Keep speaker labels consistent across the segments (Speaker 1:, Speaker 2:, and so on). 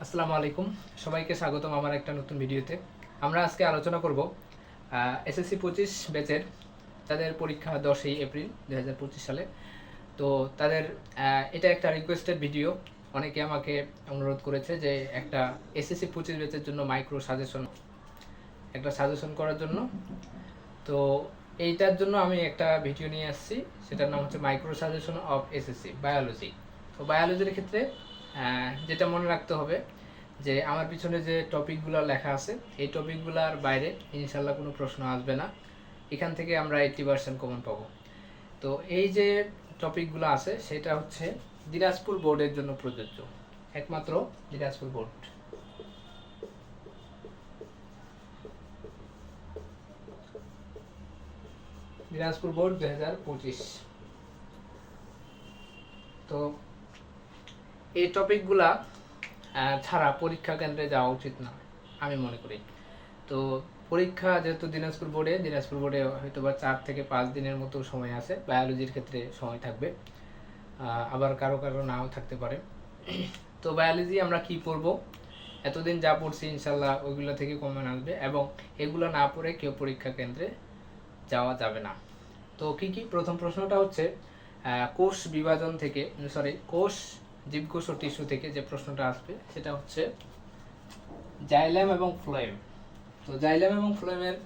Speaker 1: আসসালামু আলাইকুম, সবাইকে স্বাগতম আমার একটা নতুন ভিডিওতে। আমরা আজকে আলোচনা করব এসএসসি 25 ব্যাচের তাদের পরীক্ষা 10ই এপ্রিল 2025 সালে। তো তাদের এটা একটা রিকোয়েস্টেড ভিডিও। অনেকে আমাকে অনুরোধ করেছে যে একটা এসএসসি 25 ব্যাচের জন্য মাইক্রো সাজেশন করার জন্য। তো এইটার জন্য আমি একটা ভিডিও নিয়ে আসছি, সেটার নাম হচ্ছে micro suggestion of SSC biology. তো বায়োলজির ক্ষেত্রে যেটা মনে রাখতে হবে যে আমার পিছনে যে টপিকগুলো লেখা আছে এই টপিকগুলোর বাইরে ইনশাল্লাহ কোনো প্রশ্ন আসবে না। এখান থেকে আমরা 80% কমন পাবো। তো এই যে টপিকগুলো আছে সেটা হচ্ছে দিনাজপুর বোর্ডের জন্য প্রযোজ্য, একমাত্র দিনাজপুর বোর্ড। দিনাজপুর বোর্ড 2025। তো এই টপিকগুলা ছাড়া পরীক্ষা কেন্দ্রে যাওয়া উচিত না আমি মনে করি। তো পরীক্ষা যেহেতু দিনাজপুর বোর্ডে হয়তো বা 4 থেকে 5 দিনের মতো সময় আছে, বায়োলজির ক্ষেত্রে সময় থাকবে, আবার কারো কারো নাও থাকতে পারে। তো বায়োলজি আমরা কি পড়ব, এতদিন যা পড়ছি ইনশাল্লাহ ওইগুলো থেকে কমন আসবে, এবং এগুলো না পড়ে কেউ পরীক্ষা কেন্দ্রে যাওয়া যাবে না। তো কি কি, প্রথম প্রশ্নটা হচ্ছে কোষ বিভাজন থেকে, কোষ, জীবকোষ ও টিস্যু থেকে যে প্রশ্নটা আসবে সেটা হচ্ছে জাইলেম এবং ফ্লোয়েম। তো জাইলেম এবং ফ্লোয়েমের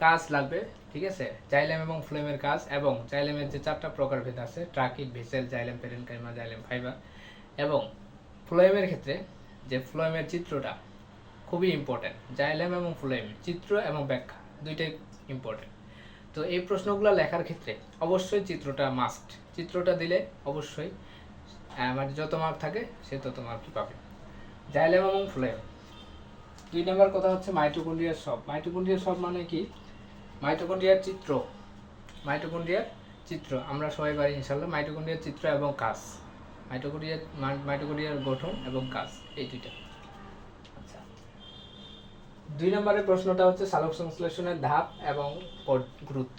Speaker 1: কাজ লাগবে, ঠিক আছে? জাইলেম এবং ফ্লোয়েমের কাজ, এবং জাইলেমের যে 4টা প্রকারভেদ আছে, tracheid, vessel, xylem parenchyma, xylem fibre. এবং ফ্লোয়েমের ক্ষেত্রে যে ফ্লোয়েমের চিত্রটা খুবই ইম্পর্টেন্ট। জাইলেম এবং ফ্লোয়েম চিত্র এবং ব্যাখ্যা দুইটাই ইম্পর্টেন্ট। তো এই প্রশ্নগুলো লেখার ক্ষেত্রে অবশ্যই চিত্রটা মাস্ট। চিত্রটা দিলে অবশ্যই মানে যত মার্ক থাকে সে তত মার্কই পাবে। জাইলেম এবং ফ্লোয়েম। 2 নম্বর কথা হচ্ছে মাইটোকন্ড্রিয়ার সব। মাইটোকন্ড্রিয়ার সব মানে কি? মাইটোকন্ড্রিয়ার চিত্র আমরা সবাই পারি ইনশাল্লাহ। মাইটোকন্ড্রিয়ার চিত্র এবং কাজ, মাইটোকন্ড্রিয়ার গঠন এবং কাজ, এই দুইটা। আচ্ছা, 2 নম্বরের প্রশ্নটা হচ্ছে সালোক সংশ্লেষণের ধাপ এবং গুরুত্ব।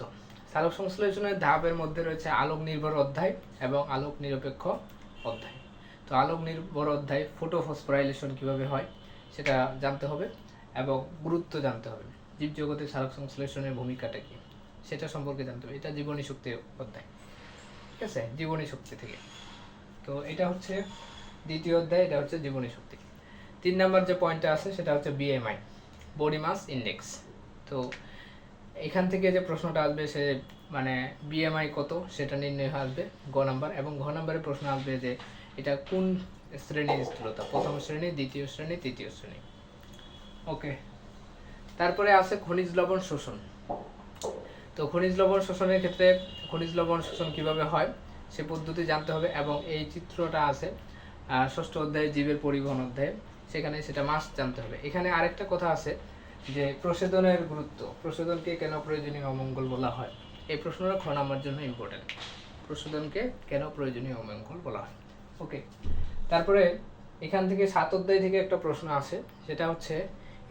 Speaker 1: সালোক সংশ্লেষণের ধাপের মধ্যে রয়েছে আলোক নির্ভর অধ্যায় এবং আলোক নিরপেক্ষ অধ্যায়। তো আলোক নির্ভর অধ্যায় ফটোফসফোরাইলেশন কিভাবে হয় সেটা জানতে হবে, এবং গুরুত্ব জানতে হবে। জীবজগতের সালোক সংশ্লেষণের ভূমিকাটা কি সেটা সম্পর্কে জানতে হবে। এটা জীবনী শক্তি অধ্যায়, ঠিক আছে? জীবনী শক্তি থেকে। তো এটা হচ্ছে দ্বিতীয় অধ্যায়, এটা হচ্ছে জীবনী শক্তি। 3 নম্বর যে পয়েন্টটা আছে সেটা হচ্ছে বিএমআই, বডি মাস ইন্ডেক্স। তো এখান থেকে যে প্রশ্নটা আসবে সে মানে বিএমআই কত সেটা নির্ণয় আসবে গ নাম্বার, এবং ঘ নাম্বারের প্রশ্ন আসবে যে এটা কোন শ্রেণীর স্থূলতা, প্রথম শ্রেণী, দ্বিতীয় শ্রেণী, তৃতীয় শ্রেণী। ওকে, তারপরে আছে খনিজ লবণ শোষণ। তো খনিজ লবণ শোষণের ক্ষেত্রে খনিজ লবণ শোষণ কিভাবে হয় সে পদ্ধতি জানতে হবে, এবং এই চিত্রটা আছে 6ষ্ঠ অধ্যায়ে জীবের পরিবহন অধ্যায়ে, সেখানে সেটা মাস্ট জানতে হবে। এখানে আরেকটা কথা আছে যে প্রশোধনের গুরুত্ব, প্রশোধনকে কেন প্রয়োজনীয় অমঙ্গল বলা হয়, এই প্রশ্নটা খ নাম্বার জন্য ইম্পর্টেন্ট। প্রশোধনকে কেন প্রয়োজনীয় অমঙ্গল বলা হয়। ওকে, তারপরে এখান থেকে 7 অধ্যায় থেকে একটা প্রশ্ন আসে, সেটা হচ্ছে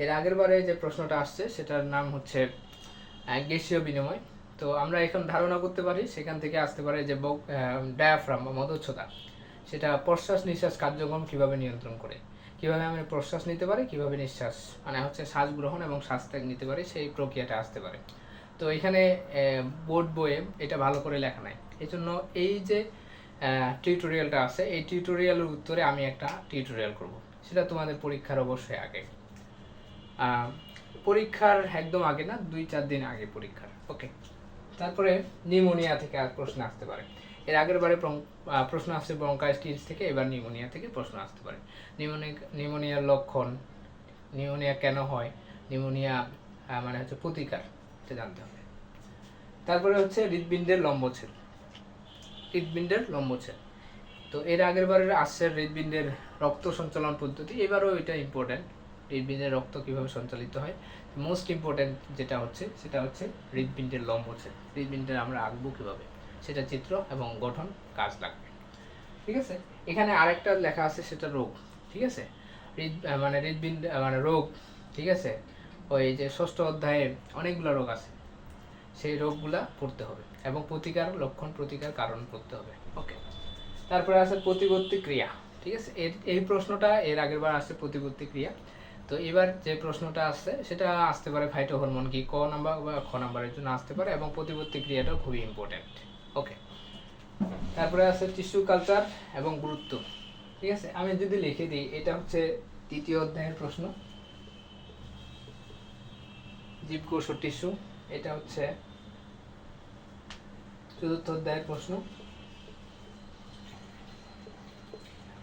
Speaker 1: এর আগের বারে যে প্রশ্নটা আসছে সেটার নাম হচ্ছে গ্যাসীয় বিনিময়। তো আমরা এখন ধারণা করতে পারি সেখান থেকে আসতে পারে যে ডায়াফ্রাম বা মদচ্ছতা, সেটা প্রশ্বাস নিঃশ্বাস কার্যক্রম কিভাবে নিয়ন্ত্রণ করে, কিভাবে আমি প্রশ্বাস নিতে পারি, কিভাবে নিঃশ্বাস মানে হচ্ছে শ্বাস গ্রহণ এবং শ্বাস ত্যাগ নিতে পারি, সেই প্রক্রিয়াটা আসতে পারে। তো এখানে বোর্ড বইয়ে এটা ভালো করে লেখা নাই, এই জন্য এই যে টিউটোরিয়ালটা আছে এই টিউটোরিয়ালের উত্তরে আমি একটা টিউটোরিয়াল করব, সেটা তোমাদের পরীক্ষার অবশ্যই আগে, পরীক্ষার একদম আগে না, 2-4 দিন আগে পরীক্ষার। ওকে, তারপরে নিউমোনিয়া থেকে আর প্রশ্ন আসতে পারে। এর আগের বারে প্রশ্ন আসছে ব্রঙ্কাইটিস থেকে, এবার নিউমোনিয়া থেকে প্রশ্ন আসতে পারে। নিউমোনিয়ার লক্ষণ, নিউমোনিয়া কেন হয়, নিউমোনিয়া মানে হচ্ছে প্রতিকার, এটা জানতে হবে। তারপরে হচ্ছে হৃৎপিণ্ডের লম্বচ্ছেদ। তো এর আগের বারের আসছে হৃৎপিণ্ডের রক্ত সঞ্চালন পদ্ধতি, এবারও এটা ইম্পর্টেন্ট। হৃৎপিণ্ডের রক্ত কিভাবে সঞ্চালিত হয়, মোস্ট ইম্পর্টেন্ট যেটা হচ্ছে সেটা হচ্ছে হৃৎপিণ্ডের লম্বচ্ছেদ। হৃৎপিণ্ডের আমরা আঁকবো কীভাবে সেটা চিত্র এবং গঠন কাজ লাগবে, ঠিক আছে? এখানে আরেকটা লেখা আছে সেটা রোগ, ঠিক আছে? মানে হৃৎপিণ্ড মানে রোগ, ঠিক আছে? ওই যে 6ষ্ঠ অধ্যায়ে অনেকগুলো রোগ আছে, সেই রোগগুলা পড়তে হবে, এবং প্রতিকার লক্ষণ, প্রতিকার কারণ পড়তে হবে। ওকে, তারপরে আছে প্রতিবর্তী ক্রিয়া। ঠিক আছে, এই প্রশ্নটা এর আগের বার আসছে প্রতিবর্তী ক্রিয়া। তো এবার যে প্রশ্নটা আসছে সেটা আসতে পারে ফাইটোহরমোন কি, ক নাম্বার বা খ নাম্বারের জন্য আসতে পারে, এবং প্রতিবর্তী ক্রিয়াটাও খুবই ইম্পর্টেন্ট। ওকে, তারপরে আছে টিস্যু কালচার এবং গুরুত্ব। ঠিক আছে, আমি যদি লিখে দিই, এটা হচ্ছে তৃতীয় অধ্যায়ের প্রশ্ন, জীবকোষ ও টিস্যু। এটা হচ্ছে চতুর্থ অধ্যায়ের প্রশ্ন।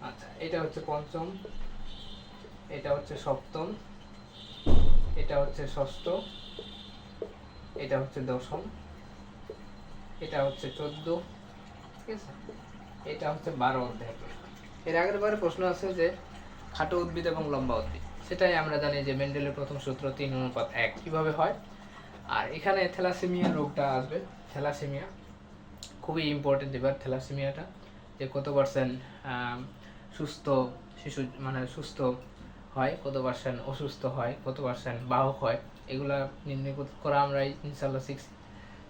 Speaker 1: আচ্ছা, এটা হচ্ছে পঞ্চম, এটা হচ্ছে সপ্তম, এটা হচ্ছে ষষ্ঠ, এটা হচ্ছে দশম, এটা হচ্ছে 14, ঠিক আছে, এটা হচ্ছে 12 অধ্যায়ের প্রশ্ন। এর আগের বারে প্রশ্ন আছে যে খাটো উদ্ভিদ এবং লম্বা উদ্ভিদ, সেটাই আমরা জানি যে মেন্ডেলের প্রথম সূত্র 3:1 কিভাবে হয়। আর এখানে থ্যালাসেমিয়া রোগটা আসবে। থ্যালাসেমিয়া খুবই ইম্পর্টেন্ট এবার, থ্যালাসেমিয়াটা যে কত পার্সেন্ট সুস্থ শিশু মানে সুস্থ হয়, কত পার্সেন্ট অসুস্থ হয়, কত পার্সেন্ট বাহক হয়, এগুলা নির্ণয় করা আমরা ইনশাল্লাহ শিখছি।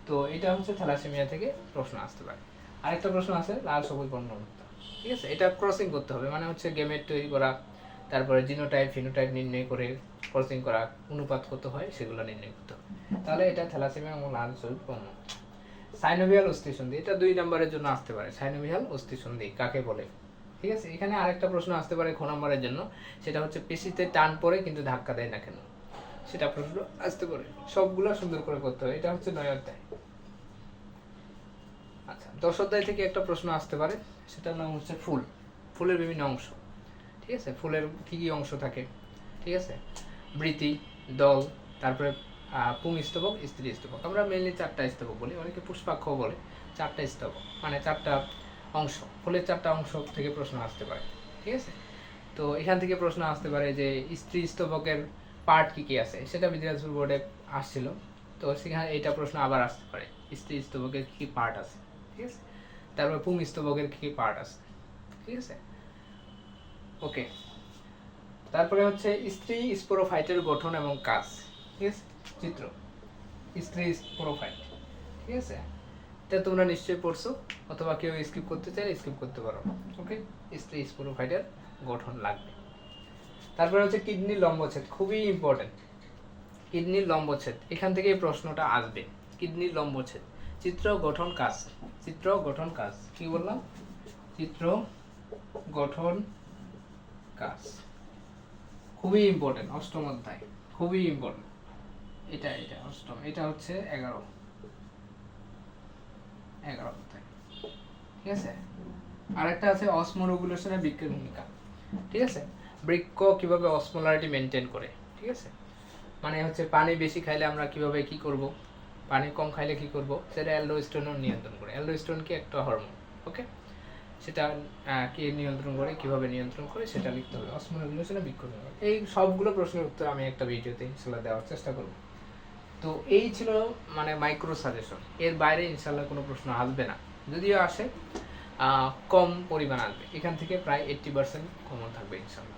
Speaker 1: তো এটা হচ্ছে থ্যালাসেমিয়া থেকে প্রশ্ন আসতে পারে। আরেকটা প্রশ্ন আছে লাল সবুজ বর্ণমুক্ত। ঠিক আছে, এটা ক্রসিং করতে হবে, মানে হচ্ছে গেমেট তৈরি করা, তারপরে জিনোটাইপ ফিনোটাইপ নির্ণয় করে ক্রসিং করা, অনুপাত কত হয় সেগুলো নির্ণয় করতে হবে। তাহলে এটা থ্যালাসেমিয়া এবং লাল সবুজ বর্ণমুক্ত। সাইনোভিয়াল অস্থিসন্ধি, এটা 2 নম্বরের জন্য আসতে পারে। সাইনোভিয়াল অস্থিসন্ধি কাকে বলে? ঠিক আছে, এখানে আরেকটা প্রশ্ন আসতে পারে খ নম্বরের জন্য, সেটা হচ্ছে পেশিতে টান পড়ে কিন্তু ধাক্কা দেয় না কেন, সেটা প্রশ্ন আসতে পারে। সবগুলো সুন্দর করে করতে হবে। এটা হচ্ছে 9 অধ্যায়। আচ্ছা, 10 অধ্যায় থেকে একটা প্রশ্ন আসতে পারে, সেটার নাম হচ্ছে ফুল। ফুলের বিভিন্ন অংশ। ঠিক আছে, ফুলের কি কি অংশ থাকে? ঠিক আছে, বৃতি, দল, তারপরে পুংস্তবক, স্ত্রী স্তবক। আমরা মেইনলি 4টা স্তবক বলি, অনেকে পুষ্পাক্ষ বলে। 4টা স্তবক মানে 4টা অংশ, ফুলের 4টা অংশ থেকে প্রশ্ন আসতে পারে। ঠিক আছে, তো এখান থেকে প্রশ্ন আসতে পারে যে স্ত্রী স্তবকের পার্ট কি কি আছে, সেটা বিদ্যালয় বোর্ডে আসছিল। তো সেখানে এইটা প্রশ্ন আবার আসতে পারে, স্ত্রী স্তবকের কি কি পার্ট আছে। ঠিক আছে, তারপর পুংস্তবকের কি কি পার্ট আছে। ঠিক আছে, ওকে। তারপরে হচ্ছে স্ত্রী স্পোরোফাইটের গঠন এবং কাজ। ঠিক আছে, চিত্র স্ত্রী স্পোরোফাইট। ঠিক আছে, এটা তোমরা নিশ্চয়ই পড়ছো, অথবা কেউ স্কিপ করতে চাইলে স্কিপ করতে পারো। ওকে, স্ত্রী স্পোরোফাইটের গঠন লাগবে। তারপরে হচ্ছে কিডনির লম্বচ্ছেদ, খুবই ইম্পর্টেন্ট। কিডনির লম্বচ্ছেদ, এখান থেকে এই প্রশ্নটা আসবে। কিডনির লম্বচ্ছেদ, চিত্র গঠন কাজ। চিত্র গঠন কাজ, কি বললাম? চিত্র গঠন কাজ খুবই ইম্পর্টেন্ট, অষ্টম অধ্যায়, খুবই ইম্পর্টেন্ট। এটা অষ্টম, এটা হচ্ছে 11 অধ্যায়। ঠিক আছে, আরেকটা আছে অসমো রেগুলেশনের বৃক্কের ভূমিকা। ঠিক আছে, বৃক্ক কিভাবে অসমোলারিটি মেনটেন করে। ঠিক আছে, মানে হচ্ছে পানি বেশি খাইলে আমরা কিভাবে কি করব, পানি কম খাইলে কি করব, সেটা অ্যালডোস্টেরন নিয়ন্ত্রণ করে। অ্যালডোস্টেরন কি একটা হরমোন, ওকে, সেটা কি নিয়ন্ত্রণ করে, কিভাবে নিয়ন্ত্রণ করে সেটা লিখতে হবে। অসমো রেগুলেশনে বৃক্ক ভূমিকা, এই সবগুলো প্রশ্নের উত্তর আমি একটা ভিডিওতে ইনশাল্লাহ দেওয়ার চেষ্টা করব। তো এই ছিল মানে মাইক্রো সাজেশন, এর বাইরে ইনশাল্লাহ কোনো প্রশ্ন আসবে না, যদিও আসে কম পরিমাণ আসবে। এখান থেকে প্রায় 80% কমন থাকবে ইনশাল্লাহ।